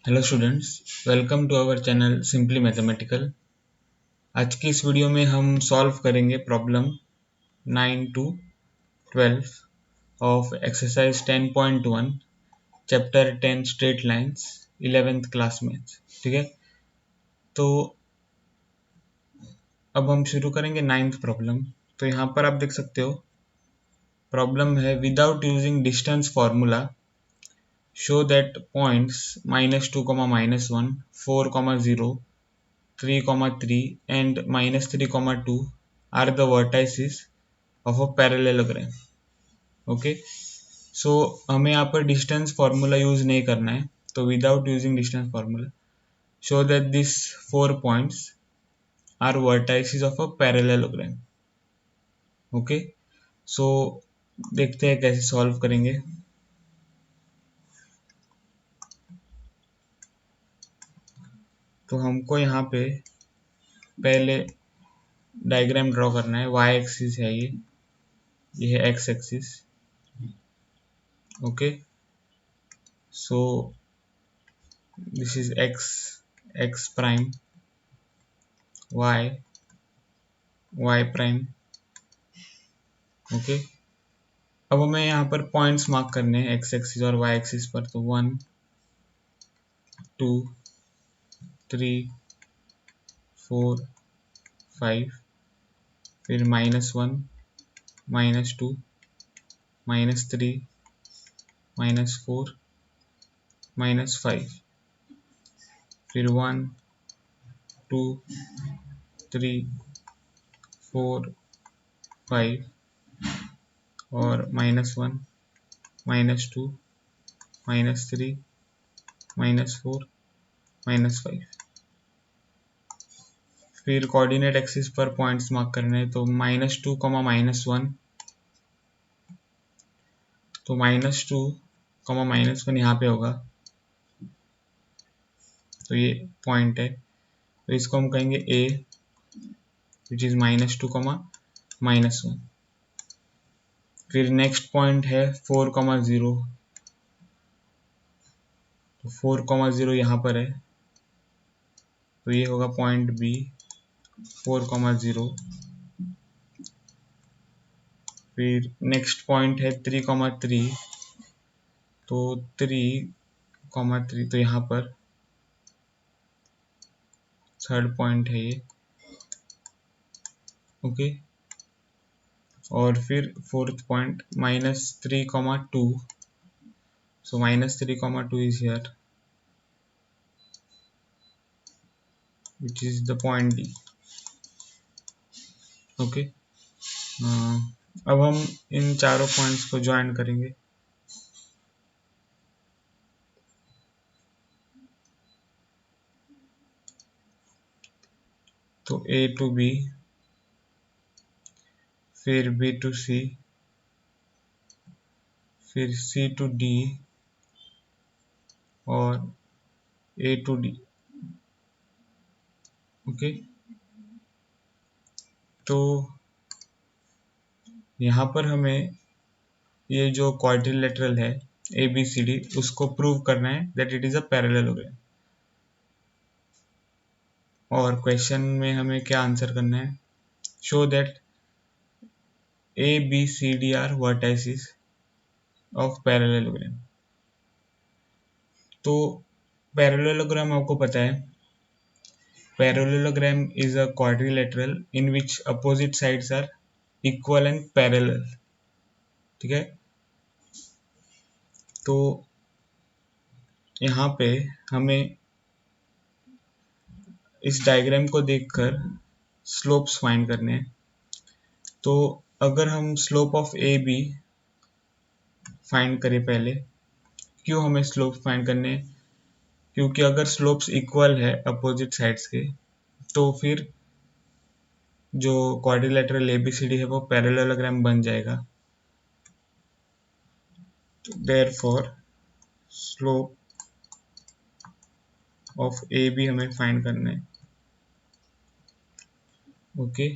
Hello students, welcome to our channel simply mathematical. आज की इस वीडियो में हम सॉल्व करेंगे problem 9 to 12 of exercise 10.1 chapter 10 straight lines 11th class maths. ठीक है, तो अब हम शुरू करेंगे 9th प्रॉब्लम। तो यहाँ पर आप देख सकते हो प्रॉब्लम है without using distance formula show that points -2, -1, 4, 0, 3, 3 and -3, 2 are the vertices of a parallelogram. Okay, so हमें यहाँ पर डिस्टेंस फार्मूला यूज नहीं करना है, तो without using distance formula show that this 4 points are vertices of a parallelogram. Okay, so देखते हैं कैसे सॉल्व करेंगे। तो हमको यहाँ पे पहले डायग्राम ड्रॉ करना है। वाई एक्सिस है ये है x axis. Okay, so this is x prime, y prime। Okay, अब हमें यहाँ पर पॉइंट्स मार्क करने हैं एक्स एक्सिस और वाई एक्सिस पर। तो 1, 2, 3, 4, 5, फिर -1, -2, -3, -4, -5, फिर 1, 2, 3, 4, 5 और -1, -2, -3, -4, -5। फिर कोऑर्डिनेट एक्सिस पर पॉइंट्स मार्क करने हैं। तो -2, -1, तो -2, -1 यहाँ पे होगा, तो ये पॉइंट है, तो इसको हम कहेंगे A, विच इज -2, -1। फिर नेक्स्ट पॉइंट है 4, 0, तो 4, 0 यहाँ पर है, तो ये होगा पॉइंट B, 4, 0। फिर नेक्स्ट पॉइंट है 3, 3, तो 3, 3, तो यहाँ पर थर्ड पॉइंट है ये। ओके, और फिर fourth point -3, 2, so -3, 2 is here, which is the point D। Okay, अब हम इन चारों पॉइंट्स को ज्वाइन करेंगे। तो A to B, फिर B to C, फिर C to D और A to D। ओके, तो यहाँ पर हमें ये जो क्वाड्रिलेटरल है ABCD उसको प्रूव करना है that it is a parallelogram. और क्वेश्चन में हमें क्या आंसर करना है, show that ABCD are vertices of parallelogram. तो पैरेललोग्राम आपको पता है, parallelogram is a quadrilateral in which opposite sides are equal and parallel. ठीक है, तो यहाँ पे हमें इस डायग्राम को देखकर स्लोप्स फाइंड करने हैं। तो अगर हम slope of A B find करें पहले, क्यों हमें स्लोप फाइंड करने हैं, क्योंकि अगर स्लोप्स इक्वल है अपोजिट साइड्स के तो फिर जो क्वाड्रिलेटरल एबीसीडी है वो पैरेललोग्राम बन जाएगा। Therefore slope of A B हमें फाइंड करना है। ओके,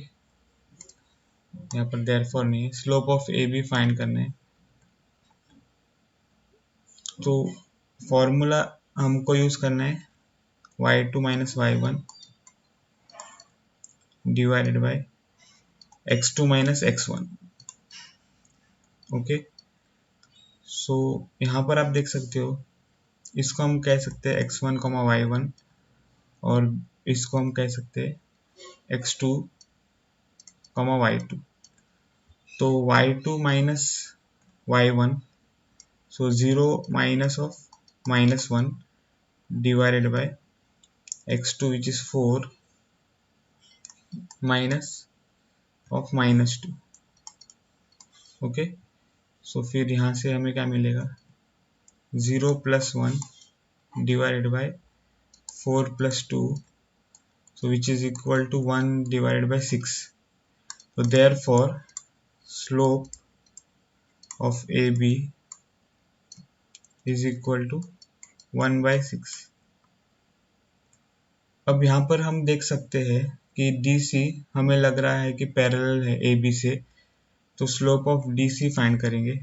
यहाँ पर देयरफॉर नहीं है, slope of A B find करना है। तो फॉर्मूला हमको यूज करना है y2 minus y1 divided by x2 minus x1। Okay, so यहाँ पर आप देख सकते हो, इसको हम कह सकते हैं x1 कॉमा y1 और इसको हम कह सकते हैं x2 कॉमा y2। तो y2 minus y1, so 0 minus of -1 divided by x2 which is 4 minus of -2। Okay, सो फिर यहाँ से हमें क्या मिलेगा, 0 plus 1 divided by 4 plus 2, so which is equal to 1 divided by 6। so therefore slope of AB is equal to 1 by 6। अब यहाँ पर हम देख सकते हैं कि DC हमें लग रहा है कि पैरेलल है AB से, तो स्लोप ऑफ DC फाइंड करेंगे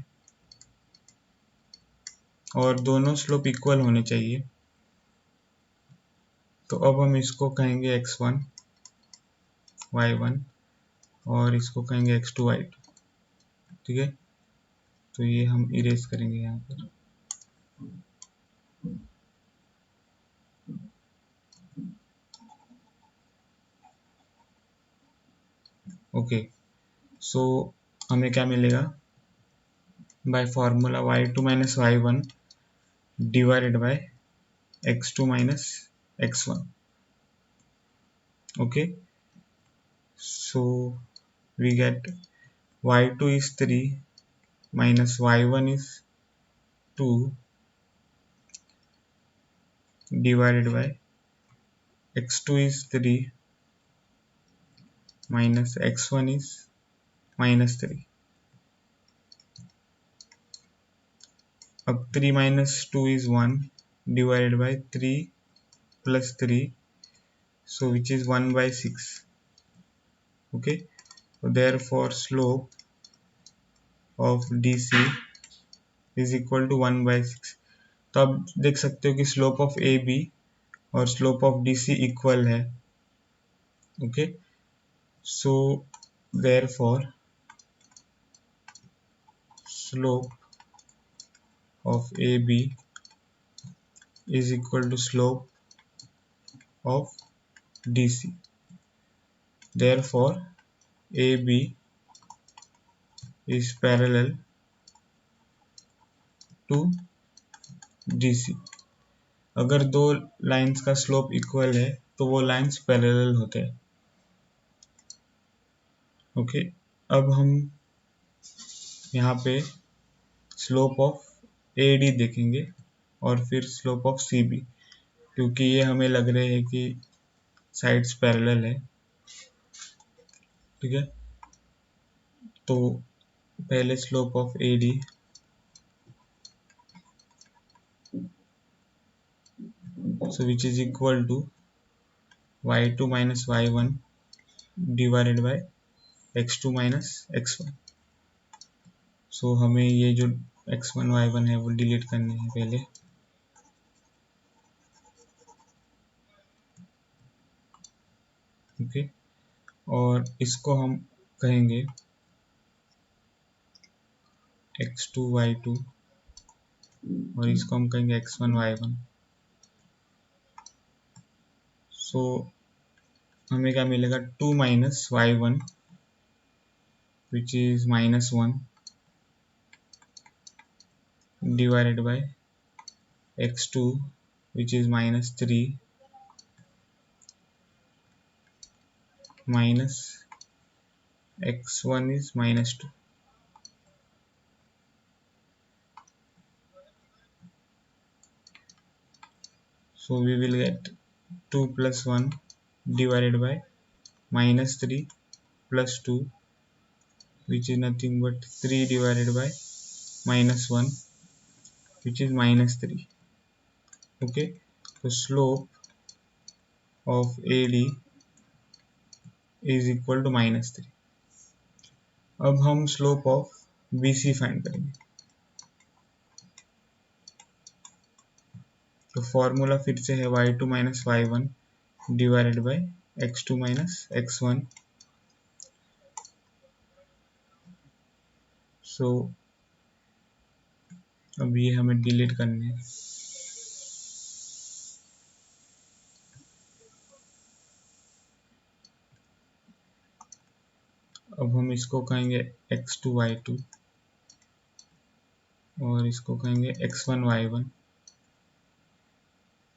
और दोनों स्लोप इक्वल होने चाहिए। तो अब हम इसको कहेंगे x1 y1 और इसको कहेंगे x2 y2। ठीक है, तो ये हम इरेज करेंगे यहाँ पर। ओके, सो हमें क्या मिलेगा, by formula y2 minus y1 divided by x2 minus x1। Okay, so we get y2 is 3 minus y1 is 2 divided by x2 is 3 minus x1 is -3। अब 3 minus 2 is 1 divided by 3 plus 3, so which is 1 by 6। okay, so therefore slope of DC is equal to 1 by 6। तो आप देख सकते हो कि slope of AB और slope of DC equal है। Okay, so therefore slope of AB is equal to slope of DC। therefore AB is parallel to DC। अगर दो लाइंस का स्लोप इक्वल है तो वो लाइंस पैरेलल होते हैं। ओके, अब हम यहाँ पे स्लोप ऑफ AD देखेंगे और फिर स्लोप ऑफ CB, क्योंकि ये हमें लग रहे हैं कि साइड्स पैरेलल है। ठीक है, तो पहले slope of AD, so which is equal to y2 minus y1 divided by x2 minus x1। सो हमें ये जो x1 y1 है वो डिलीट करने हैं पहले। ओके, और इसको हम कहेंगे x2 y2 और इसको हम कहेंगे x1 y1। सो हमें क्या मिलेगा, 2 minus y1 which is -1 divided by x2 which is -3 minus x1 is -2। so we will get 2 plus 1 divided by -3 plus 2 which is nothing but 3 divided by -1 which is -3। okay, so slope of AD is equal to -3। अब हम slope of BC find करेंगे। तो formula फिर से है y2 minus y1 divided by x2 minus x1। सो अब ये हमें डिलीट करने हैं। अब हम इसको कहेंगे x2 y2 और इसको कहेंगे x1 y1।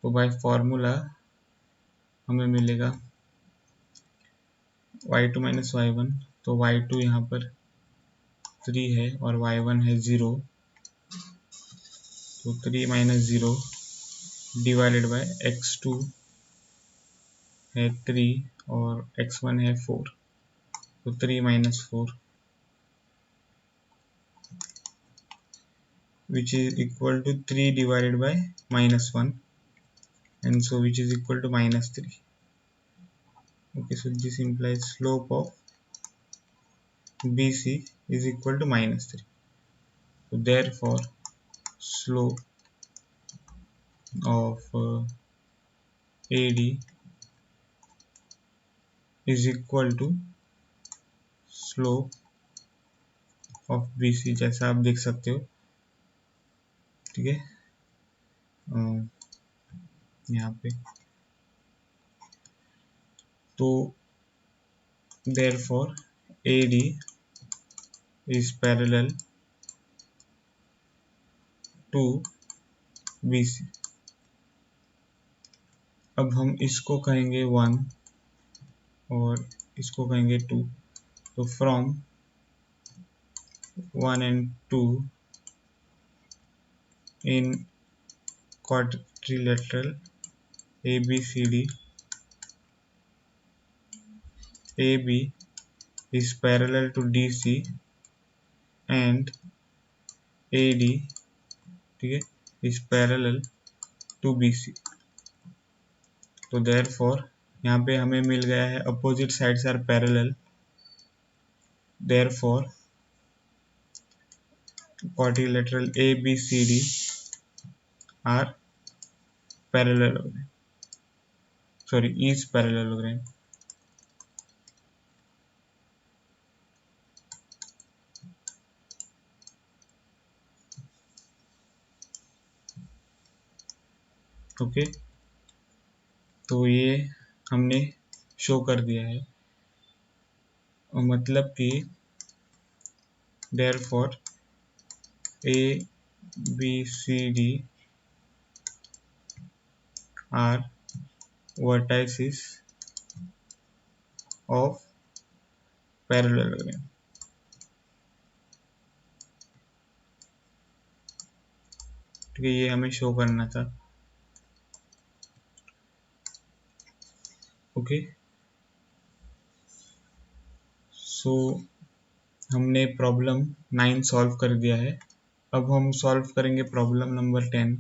तो बाय फॉर्मूला हमें मिलेगा y2 माइनस y1, तो y2 यहाँ पर 3 है और y1 है 0, तो 3 माइनस 0 डिवाइडेड बाय x2 है 3 और x1 है 4, तो 3 minus 4 which is equal to 3 divided by minus 1, and so which is equal to minus 3. Okay, so this implies slope of BC is equal to minus 3. So therefore slope of AD is equal to slope of BC, जैसा आप देख सकते हो। ठीक है, यहाँ पे तो therefore AD is parallel to BC। अब हम इसको कहेंगे 1 और इसको कहेंगे 2, तो from 1 and 2 in quadrilateral ABCD, AB is parallel to DC and AD, ठीक है, is parallel to BC। तो therefore यहाँ पे हमें मिल गया है opposite sides are parallel, therefore quadrilateral ABCD are parallelogram, sorry is parallelogram। Okay, तो ये हमने शो कर दिया है, मतलब कि therefore ABCD are vertices of parallelogram। ठीक है, ये हमें शो करना था। ओके, सो हमने प्रॉब्लम 9 सॉल्व कर दिया है। अब हम सॉल्व करेंगे प्रॉब्लम नंबर 10।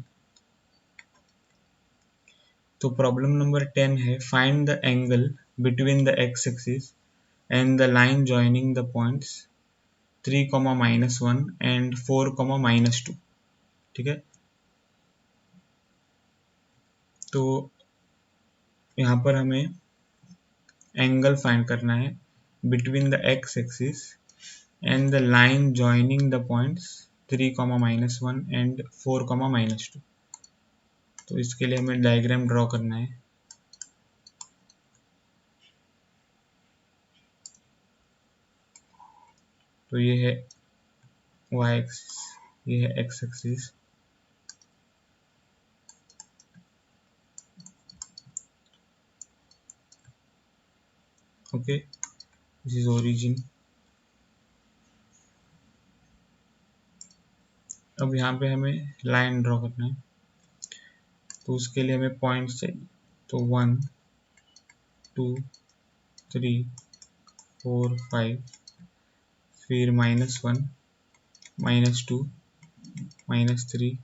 तो प्रॉब्लम नंबर 10 है find the angle between the x axis and the line joining the points 3, -1 and 4, -2। ठीक है, तो यहाँ पर हमें एंगल फाइंड करना है between the x axis and the line joining the points 3, -1 and 4, -2। तो इसके लिए हमें डायग्राम ड्रॉ करना है। तो ये है y एक्सिस, ये है x axis. Okay, this is origin. अब यहाँ पे हमें लाइन ड्रॉ करना है, तो उसके लिए हमें पॉइंट्स चाहिए। तो 1, 2, 3, 4, 5, फिर -1, -2, -3,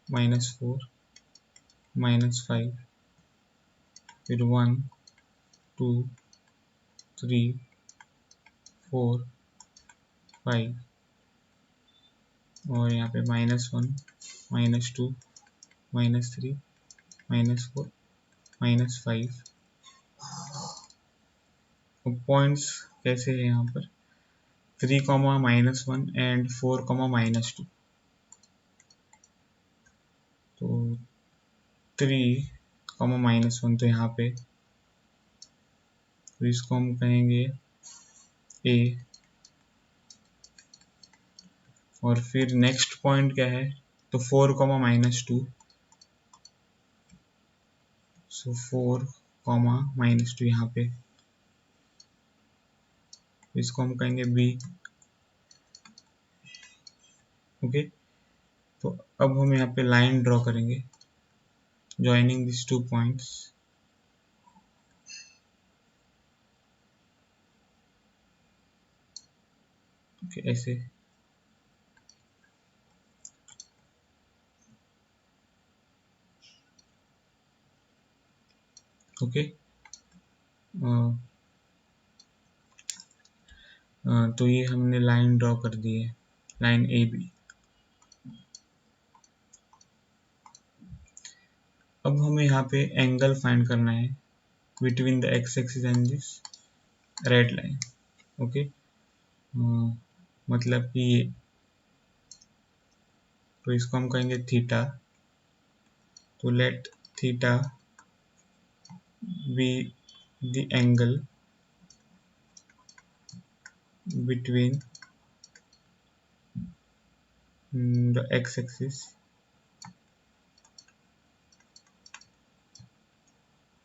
-4, -5, फिर 1, 2, 3, 4, 5 और यहाँ पे -1, -2, -3, -4, -5। पॉइंट्स कैसे है यहाँ पर 3, -1 एंड 4, -2। तो 3, -1 तो यहाँ पे, तो इसको हम कहेंगे ए। और फिर नेक्स्ट पॉइंट क्या है, तो 4, -2। सो 4, -2 यहाँ पे, इसको हम कहेंगे बी। ओके, तो अब हम यहाँ पे लाइन ड्रॉ करेंगे ज्वाइनिंग दिस 2 पॉइंट्स। ओके, ऐसे। ओके, तो ये हमने लाइन ड्रॉ कर दी है, लाइन ए बी। अब हमें यहाँ पे एंगल फाइंड करना है between the x axis and this red line. Okay, मतलब कि ये, तो इसको हम कहेंगे थीटा। तो late theta be the angle between the x-axis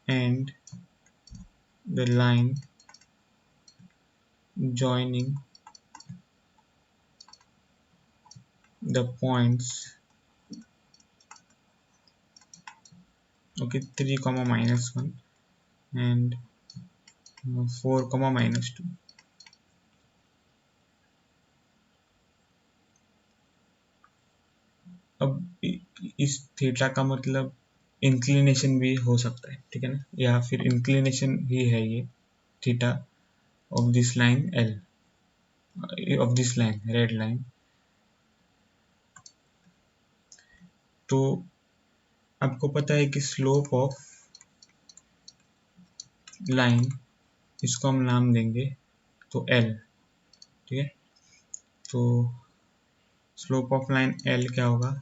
and the line joining the points, okay, 3, -1 and 4, -2। अब इस थीटा का मतलब इंक्लिनेशन भी हो सकता है, ठीक है ना, या फिर इंक्लिनेशन ही है ये theta of this line L, of this line red line. तो आपको पता है कि स्लोप ऑफ लाइन, इसको हम नाम देंगे तो एल, ठीक है। तो स्लोप ऑफ लाइन एल क्या होगा,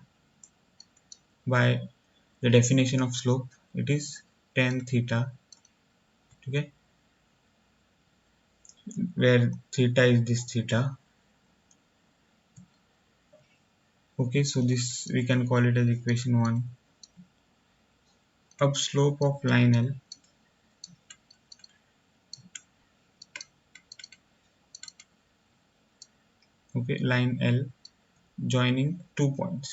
by the definition of slope it is tan theta, ठीक है, where theta is this theta। okay, so this we can call it as equation 1। अब slope of line L, okay, line L joining 2 points,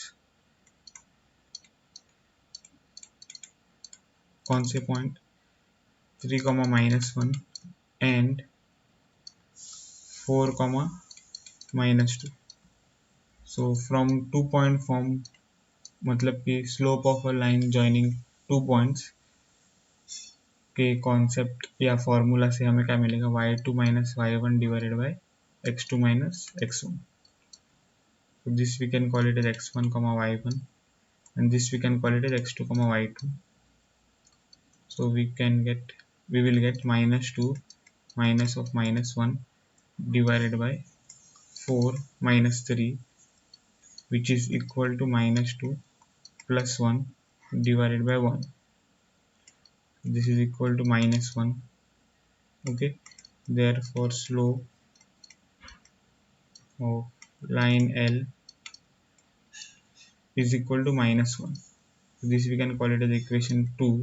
कौन से point 3, -1 and 4, -2। So from 2 point form, मतलब कि slope of a line joining 2 points के concept या formula से हमें क्या मिलेगा, y2 - y1 divided by x2 - x1। so this we can call it as x1, y1 and this we can call it as x2, y2। so we will get -2 minus of -1 divided by 4 - 3, which is equal to -2 plus 1 divided by 1, this is equal to -1। okay, therefore slope of line L is equal to -1। so this we can call it as equation 2।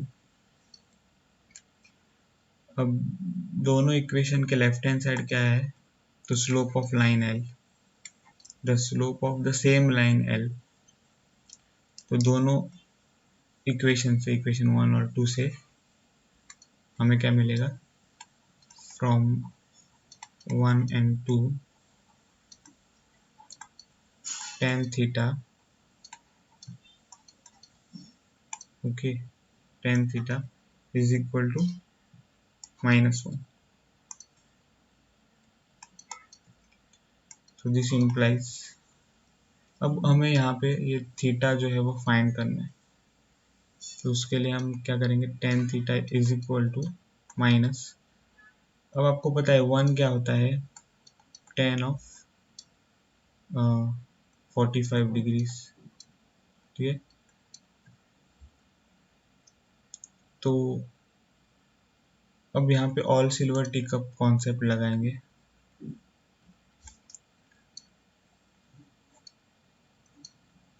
अब दोनों equation के left hand side क्या है, तो slope of line L, the slope of the same line L। तो दोनों equation से, equation 1 और 2 से हमें क्या मिलेगा, from 1 and 2 tan theta, okay, tan theta is equal to -1। so this implies, अब हमें यहाँ पे ये थीटा जो है वो फाइंड करना है। तो उसके लिए हम क्या करेंगे, tan theta is equal to minus, अब आपको पता है 1 क्या होता है, टेन ऑफ 45 डिग्रीज, ठीक है। तो अब यहाँ पे all silver tea cup concept लगाएंगे।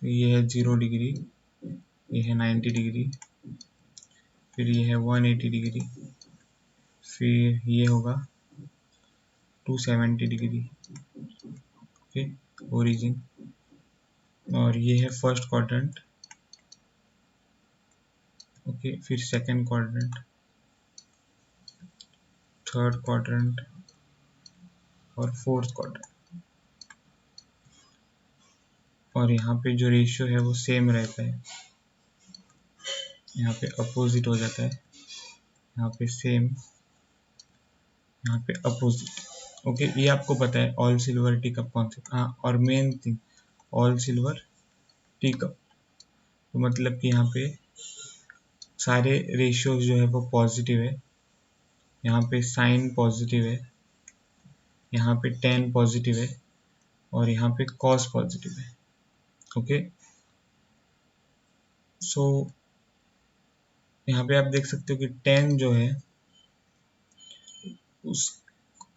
ये है 0 डिग्री, ये है 90 डिग्री, फिर ये है 180 डिग्री, फिर ये होगा 270 डिग्री, ओके, ओरिजिन। और ये है फर्स्ट क्वाड्रेंट, ओके, फिर सेकंड क्वाड्रेंट, थर्ड क्वाड्रेंट और फोर्थ क्वाड्रेंट। और यहाँ पे जो रेशियो है वो सेम रहता है, यहाँ पे अपोजिट हो जाता है, यहाँ पे सेम, यहाँ पे अपोजिट, ओके। ये आपको पता है all silver tea cup concept. हाँ, और main thing all silver tea cup, तो मतलब कि यहाँ पे सारे रेशियोज जो है वो पॉजिटिव है, यहाँ पे साइन पॉजिटिव है, यहाँ पे टेन पॉजिटिव है और यहाँ पे कॉस पॉजिटिव है, ओके। सो यहाँ पे आप देख सकते हो कि टेन जो है उस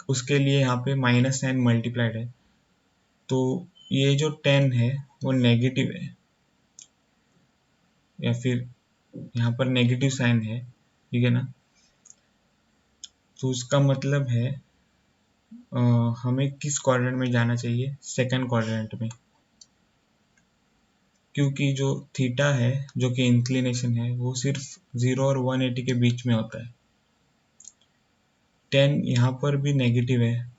उसके लिए यहाँ पे माइनस साइन मल्टीप्लाइड है, तो ये जो टेन है वो नेगेटिव है, या फिर यहाँ पर नेगेटिव साइन है, ठीक है ना। तो उसका मतलब है हमें किस क्वाड्रेंट में जाना चाहिए, सेकंड क्वाड्रेंट में, क्योंकि जो थीटा है जो कि इंक्लिनेशन है वो सिर्फ 0 और 180 के बीच में होता है। टेन यहाँ पर भी नेगेटिव है,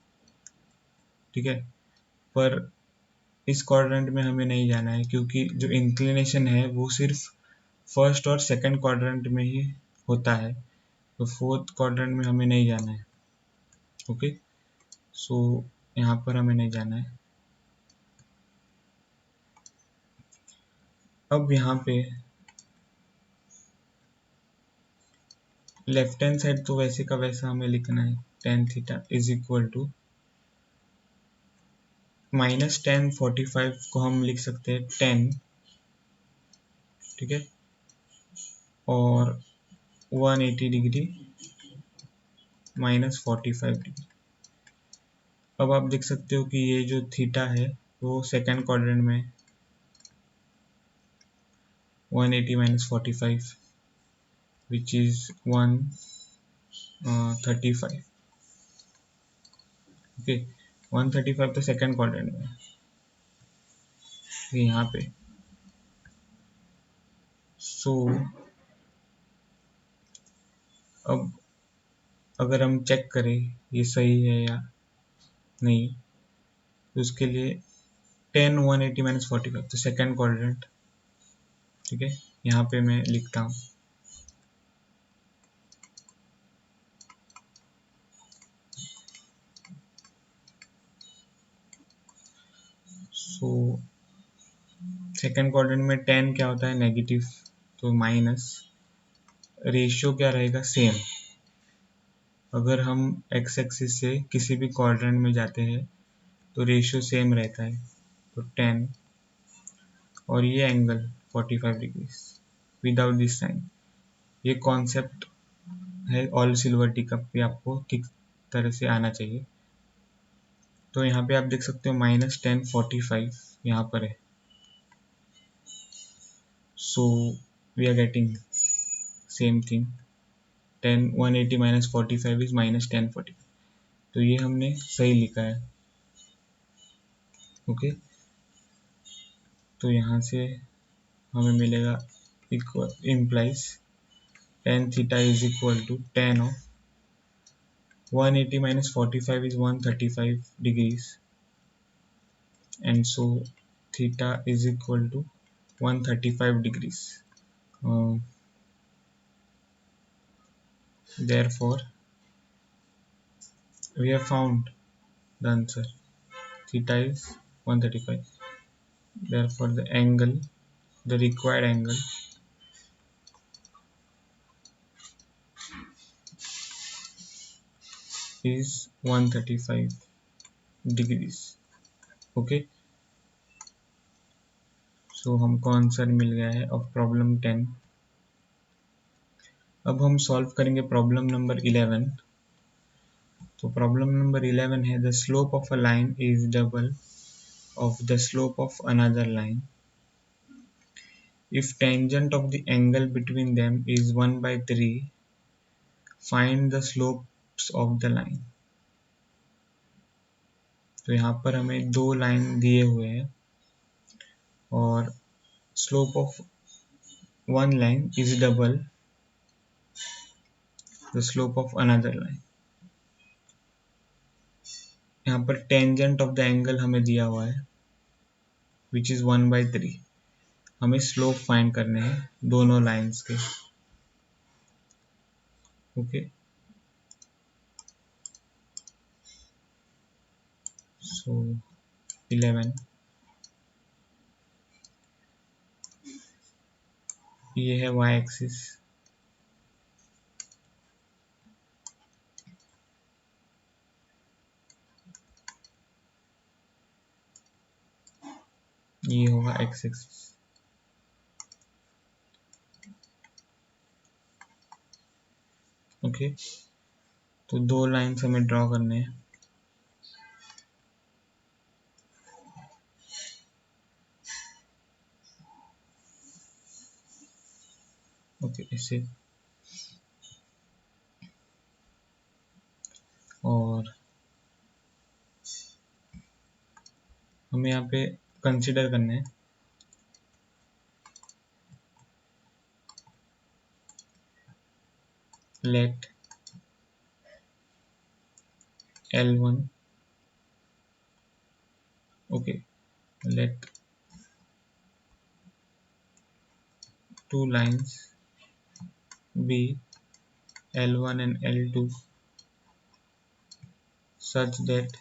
ठीक है, पर इस क्वाड्रेंट में हमें नहीं जाना है क्योंकि जो इंक्लिनेशन है वो सिर्फ फर्स्ट और सेकंड क्वाड्रेंट में ही होता है, तो फोर्थ क्वाड्रेंट में हमें नहीं जाना है, ओके। सो यहाँ पर हमें नहीं जाना है। अब यहाँ पे लेफ्ट हैंड साइड तो वैसे का वैसा हमें लिखना है, tan theta is equal to minus tan 45 को हम लिख सकते हैं 10, ठीक है, और 180 डिग्री माइनस 45 डिग्री। अब आप देख सकते हो कि ये जो थीटा है वो सेकंड क्वाड्रेंट में 180 माइनस 45 विच इज 135, ओके। 135 तो सेकंड क्वाड्रेंट में है, यहाँ पे। सो अब अगर हम चेक करें ये सही है या नहीं, तो उसके लिए 10 180 माइनस 45 तो सेकंड क्वाड्रेंट, ठीक है, यहाँ पे मैं लिखता हूँ। सो सेकंड क्वाड्रेंट में 10 क्या होता है, नेगेटिव, तो माइनस, रेशियो क्या रहेगा, सेम। अगर हम एक्स एक्सिस से किसी भी क्वाड्रेंट में जाते हैं तो रेशियो सेम रहता है, तो 10 और ये angle 45 degrees without this sign. ये कॉन्सेप्ट है ऑल सिल्वर टी कप पे, आपको ठीक तरह से आना चाहिए। तो यहाँ पे आप देख सकते हो माइनस 1045 यहाँ पर है, so we are getting same thing, 10 180 minus 45 is minus 1045, तो ये हमने सही लिखा है, ओके। तो यहाँ से हमें मिलेगा equal implies tan theta is equal to tan of 180 minus 45 is 135 degrees, and so theta is equal to 135 degrees. Therefore we have found the answer, theta is 135. Therefore the angle, the required angle is 135 degrees. Okay, सो हमको answer मिल गया है of problem 10. अब हम solve करेंगे problem number 11. तो problem number 11 है the slope of a line is double of the slope of another line if tangent of the angle between them is 1/3, find the slopes of the line. तो यहाँ पर हमें दो line दिए हुए हैं और slope of one line is double the slope of another line. यहाँ पर टेंजेंट ऑफ द एंगल हमें दिया हुआ है विच इज 1/3. हमें स्लोप फाइंड करने हैं दोनों लाइंस के. ओके, सो 11 ये है y एक्सिस, ये होगा x एक्सिस. ओके, तो दो लाइंस हमें ड्रॉ करने हैं. ओके, ऐसे. और हमें यहाँ पे कंसिडर करना है late L1, okay, let two lines be L1 and L2 such that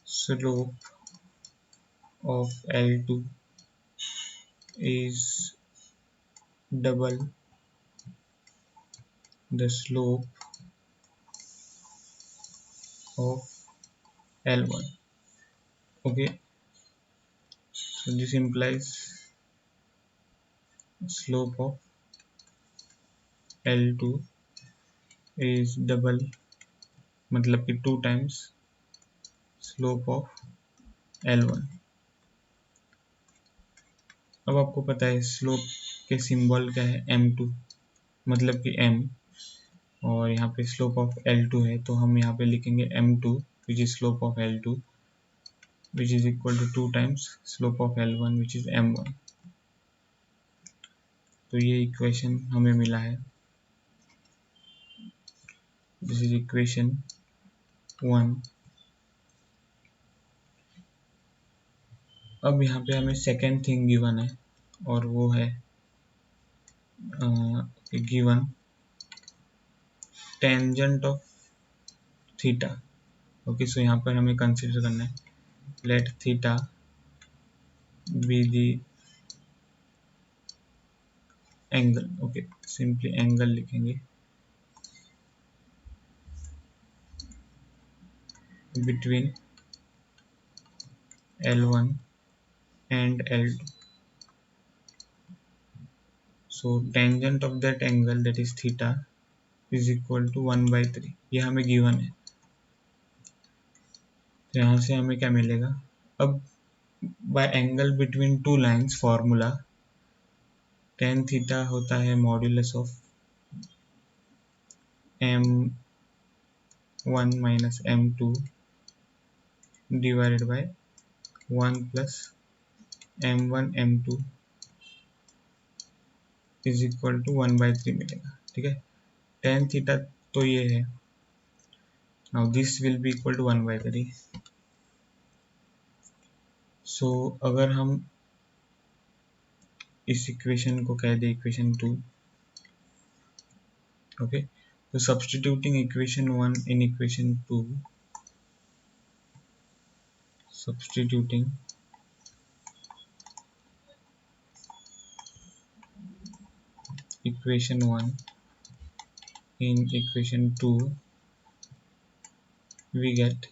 slope of L2 is double the slope of L1. Okay, so this implies slope of L2 is double, मतलब कि 2 times slope of L1. अब आपको पता है slope के symbol क्या है, M2, मतलब कि M, और यहाँ पे स्लोप ऑफ L2 है तो हम यहाँ पे लिखेंगे M2 which is slope of L2 which is equal to 2 times slope of L1 which is M1. तो ये इक्वेशन हमें मिला है, दिस इज इक्वेशन 1. अब यहाँ पे हमें सेकेंड थिंग गिवन है और वो है given tangent of theta. Okay, so यहाँ पर हमें कंसिडर करना है let theta be the angle. Okay, simply angle लिखेंगे between L1 and L2. So tangent of that angle, that is theta, is equal to 1/3. ये हमें गिवन है, तो यहाँ से हमें क्या मिलेगा. अब bye angle between two lines formula tan theta होता है modulus of M1 minus M2 divided by 1 plus M1 M2 is equal to 1/3 मिलेगा. ठीक है, tan थीटा तो ये है. Now this will be equal to 1/3. So अगर हम इस इक्वेशन को कह दे इक्वेशन 2. ओके, तो substituting equation 1 in equation 2, substituting equation 1 in equation 2 we get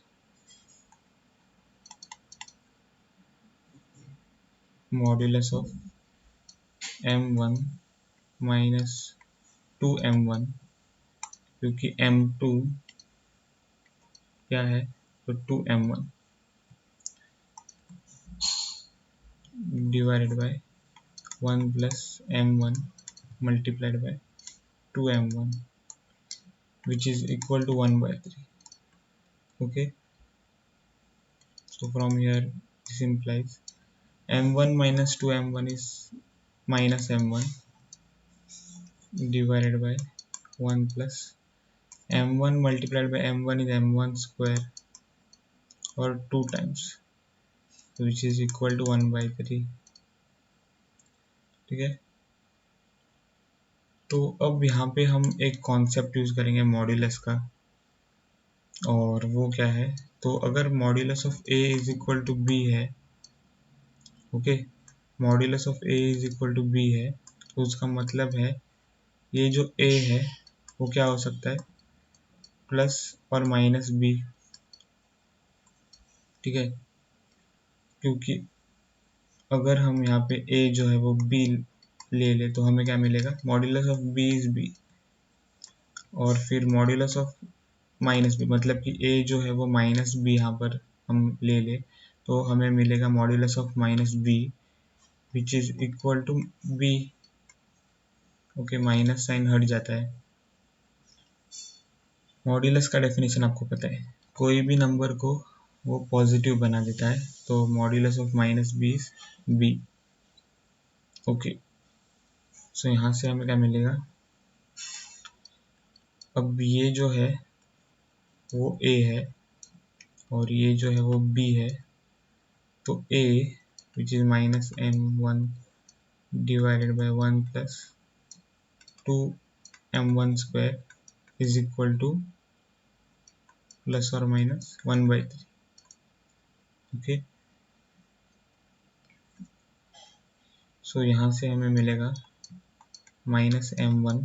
modulus of m1 minus 2m1, क्योंकि m2 क्या है तो 2m1 divided by 1 plus m1 multiplied by 2m1 which is equal to 1 by 3. Okay, so from here this implies m1 minus 2m1 is minus m1 divided by 1 plus m1 multiplied by m1 is m1 square or 2 times, which is equal to 1 by 3. ठीक है, तो अब यहाँ पे हम एक concept use करेंगे modulus का, और वो क्या है, तो अगर modulus of a is equal to b है, ओके, modulus of a is equal to b है, तो उसका मतलब है ये जो a है वो क्या हो सकता है, प्लस और माइनस b, ठीक है, क्योंकि अगर हम यहाँ पे a जो है वो b ले ले तो हमें क्या मिलेगा, modulus of b is b, और फिर मॉड्यूलस ऑफ माइनस b, मतलब कि a जो है वो माइनस b यहाँ पर हम ले ले तो हमें मिलेगा modulus of minus b which is equal to b। Okay, minus sign हट जाता है। मॉड्यूलस का डेफिनेशन आपको पता है, कोई भी नंबर को वो पॉजिटिव बना देता है, तो modulus of minus b is b। Okay, so यहाँ से हमें क्या मिलेगा, अब ये जो है वो a है और ये जो है वो b है, तो a which is minus m1 divided by 1 plus 2m1 square is equal to plus और माइनस 1 by 3। ओके, सो यहाँ से हमें मिलेगा minus m1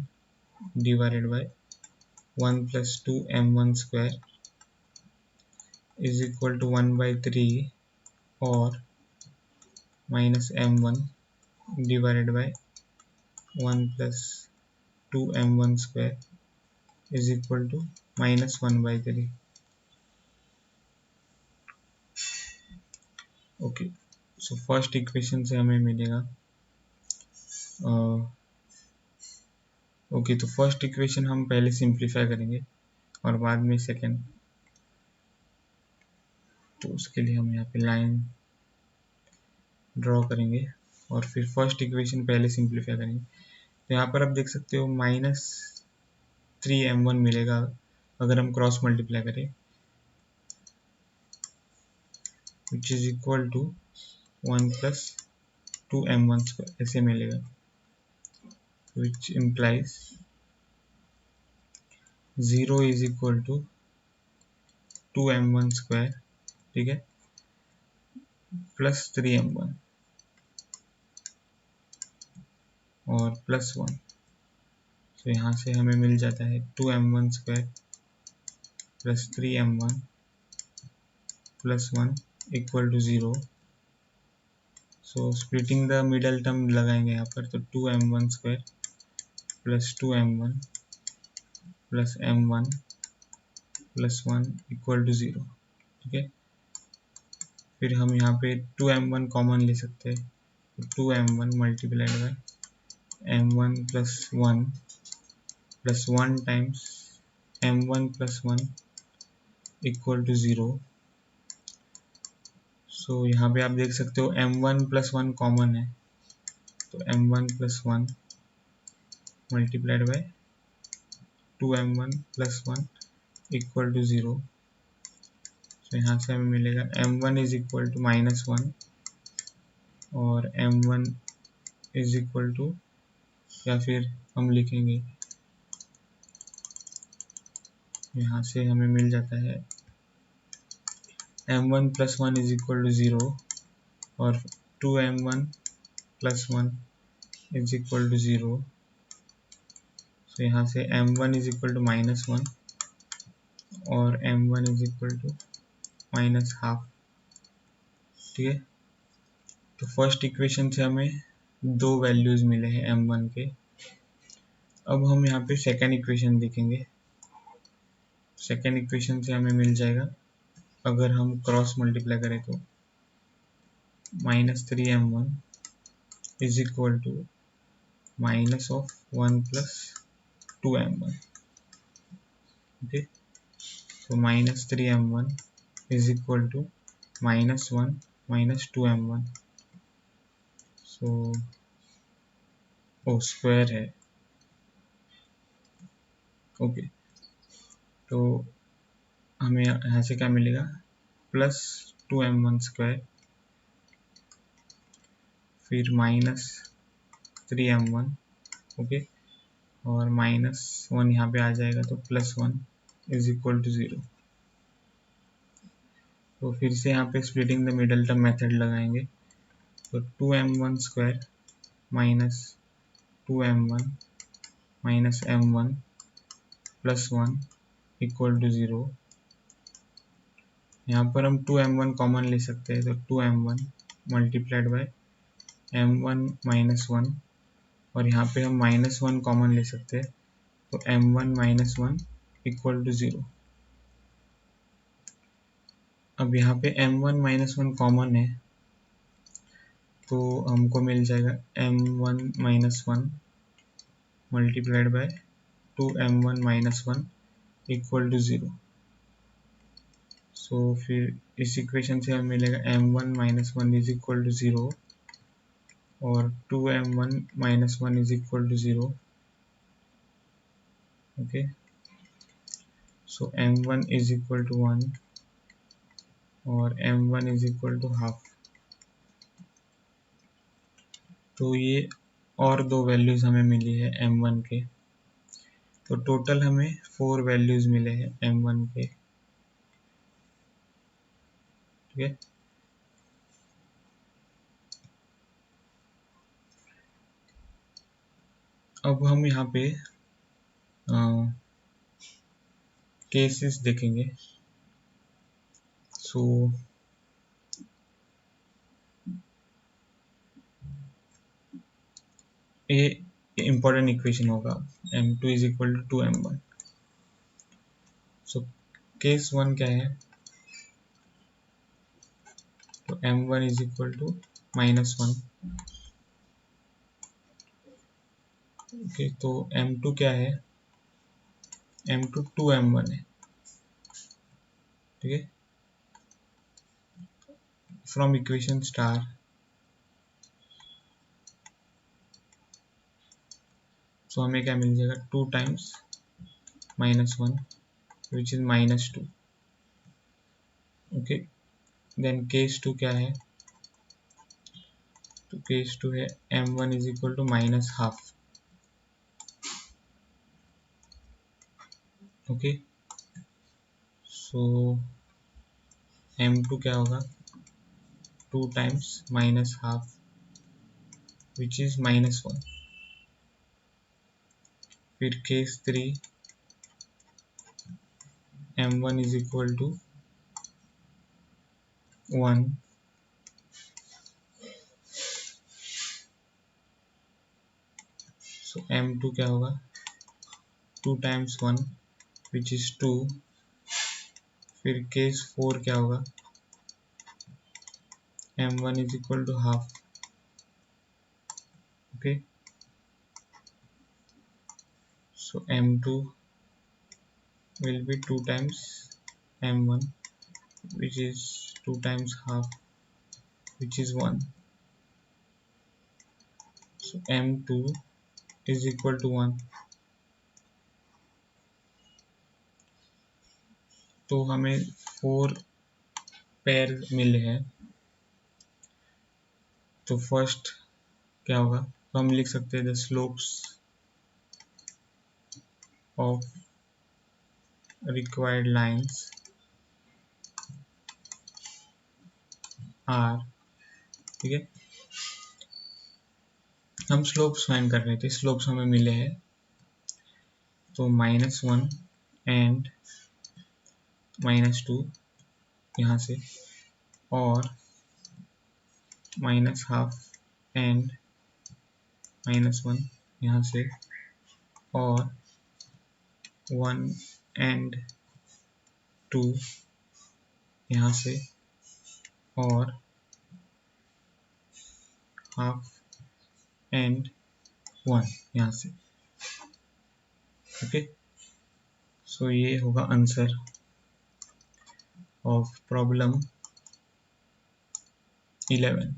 divided by 1 plus 2m1 square is equal to 1 by 3 और minus m1 divided by 1 plus 2m1 square is equal to minus 1 by 3। Okay, so first equation से हमें मिलेगा, okay, तो first equation हम पहले सिंप्लीफाई करेंगे और बाद में सेकेंड, तो उसके लिए हम यहाँ पे लाइन ड्रॉ करेंगे और फिर फर्स्ट इक्वेशन पहले सिंप्लीफाई करेंगे। तो यहाँ पर आप देख सकते हो माइनस 3m1 मिलेगा अगर हम क्रॉस मल्टीप्लाई करें, which is equal to 1 plus 2m1 square ऐसे मिलेगा, which implies 0 is equal to 2m1 square, ठीक है, प्लस 3m1 और प्लस 1। तो यहाँ से हमें मिल जाता है 2m1 square plus 3m1 plus 1 equal to 0। So splitting the middle term लगाएंगे यहाँ पर, तो 2m1 square plus 2m1 plus m1 plus 1 equal to 0, ठीक है। फिर हम यहाँ पे 2m1 कॉमन ले सकते हैं, तो 2m1 multiplied by m1 plus 1 plus 1 times m1 plus 1 equal to 0। So यहाँ पे आप देख सकते हो m1 प्लस 1 कॉमन है, तो m1 plus 1 multiplied by 2m1 plus 1 equal to 0। तो यहाँ से हमें मिलेगा m1 is equal to minus 1 और m1 इज इक्वल टू, या फिर हम लिखेंगे यहाँ से हमें मिल जाता है m1 plus 1 is equal to 0 और 2m1 plus 1 is equal to 0। तो यहाँ से m1 इज इक्वल टू -1 और m1 इज इक्वल टू -12, ठीक है। तो फर्स्ट इक्वेशन से हमें दो वैल्यूज मिले हैं m1 के। अब हम यहाँ पे सेकेंड इक्वेशन देखेंगे। सेकेंड इक्वेशन से हमें मिल जाएगा, अगर हम क्रॉस मल्टीप्लाई करें तो -3m1 is equal to minus of 1 plus 2m1, okay. तो -3m1 is equal to -1 minus 2m1, so O square है, ओके। तो हमें यहाँ से क्या मिलेगा, प्लस 2m1 स्क्वायर, फिर -3m1, ओके, और -1 यहाँ पे आ जाएगा तो +1 इज इक्वल टू 0। तो फिर से यहाँ पे splitting the middle term method लगाएंगे। तो 2m1 square minus 2m1 minus m1 plus 1 equal to 0। यहाँ पर हम 2m1 कॉमन ले सकते हैं, तो 2m1 multiplied by m1 minus 1, और यहाँ पे हम -1 कॉमन ले सकते हैं, तो m1 माइनस 1 इक्वल टू 0। अब यहाँ पे m1 माइनस 1 कॉमन है, तो हमको मिल जाएगा m1 minus 1 multiplied by 2m1 minus 1 equal to 0। So फिर इस इक्वेशन से हमें मिलेगा m1 minus 1 is equal to 0 और 2m1 minus 1 is equal to 0, okay. So m1 is equal to 1 और m1 is equal to half. तो ये और दो वैल्यूज हमें मिली है m1 के, तो टोटल हमें 4 वैल्यूज मिले हैं m1 के, ठीक है। अब हम यहाँ पे केसेस देखेंगे। सो ये इम्पोर्टेंट इक्वेशन होगा, m2 is equal to 2m1। So case 1 क्या है, तो m1 is equal to -1, okay. तो m2 क्या है, m2 2m1 है, ठीक है। फ्रॉम इक्वेशन स्टार सो हमें क्या मिल जाएगा, 2 times -1 which is -2, okay. Then case 2 क्या है, तो केस 2 है m1 is equal to -12, okay. So m2 क्या होगा, 2 टाइम्स -12 विच इज -1। फिर case 3 m1 is equal to 1, so m2 क्या होगा, 2 टाइम्स 1 विच इज 2। फिर केस 4 क्या होगा, m1 is equal to half, okay. So m2 will be 2 times m1 which is 2 times half which is 1, so m2 is equal to 1। तो हमें 4 pair मिले हैं। तो फर्स्ट क्या होगा, तो हम लिख सकते हैं the slopes of required lines are, ठीक है। हम स्लोप्स फाइंड कर रहे थे, स्लोप्स हमें मिले हैं तो -1 एंड -2 यहाँ से, और -12 एंड -1 यहाँ से, और 1 एंड 2 यहाँ से, और हाफ एंड 1 यहाँ से। ओके, सो ये होगा आंसर ऑफ प्रॉब्लम 11।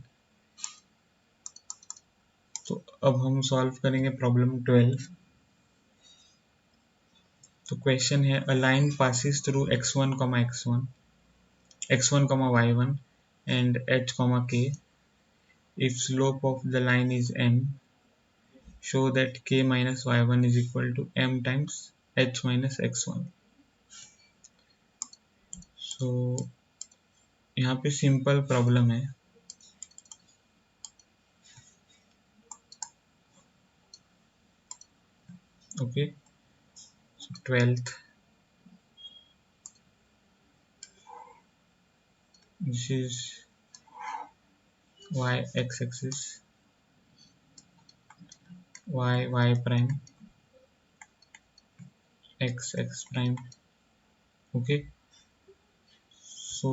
तो अब हम सॉल्व करेंगे प्रॉब्लम 12। तो क्वेश्चन है, a line passes through x1, x1, y1 and h, k. If slope of the line is m, show that k minus y1 is equal to m times h minus x1. So यहाँ पे simple problem है। Okay, so 12th, this is y x-axis, y prime, x prime। Okay, so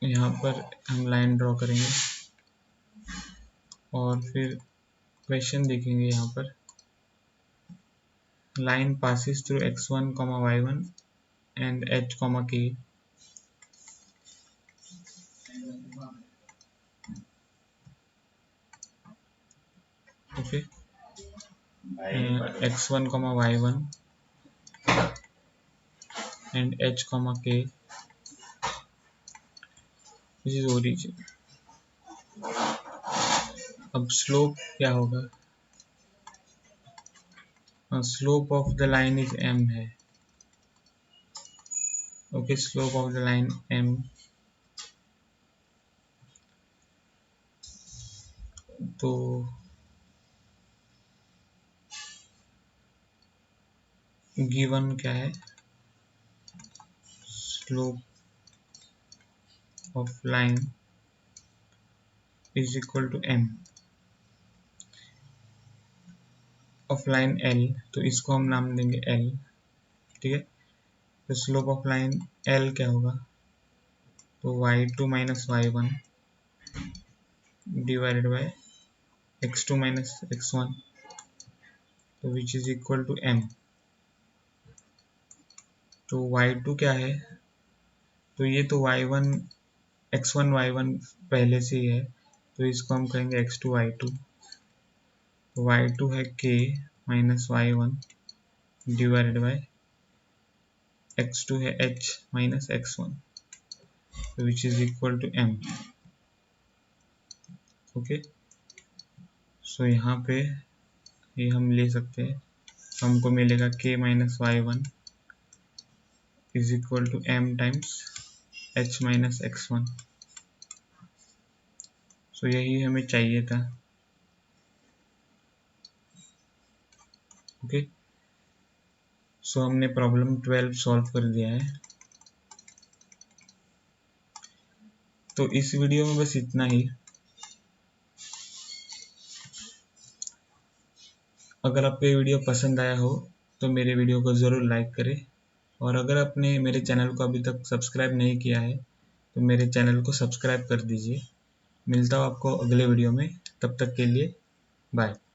यहाँ पर हम line draw करेंगे और फिर question देखेंगे। यहाँ पर line passes through x1, y1 and h, k. Okay, x1, y1 and h, k. This is origin। अब स्लोप क्या होगा? Slope of the line is m है। Okay, slope of the line m, तो given क्या है? Slope of line is equal to m of line l, तो इसको हम नाम देंगे l। ठीक है, तो स्लोप ऑफ लाइन l क्या होगा? तो y2 minus y1 divided by x2 minus x1, तो which is equal to m। तो y2 क्या है? तो ये तो y1 x1 y1 पहले से ही है, तो इसको हम कहेंगे x2 y2। तो y2 है k minus y1 divided by x2 है h minus x1, which is equal to m। Okay, so यहाँ पे ये हम ले सकते हैं, हमको मिलेगा k minus y1 is equal to m times h minus x1। So यही हमें चाहिए था। ओके, सो हमने प्रॉब्लम 12 सॉल्व कर दिया है। तो इस वीडियो में बस इतना ही। अगर आपको ये वीडियो पसंद आया हो तो मेरे वीडियो को ज़रूर लाइक करें, और अगर आपने मेरे चैनल को अभी तक सब्सक्राइब नहीं किया है तो मेरे चैनल को सब्सक्राइब कर दीजिए। मिलता हूँ आपको अगले वीडियो में, तब तक के लिए बाय।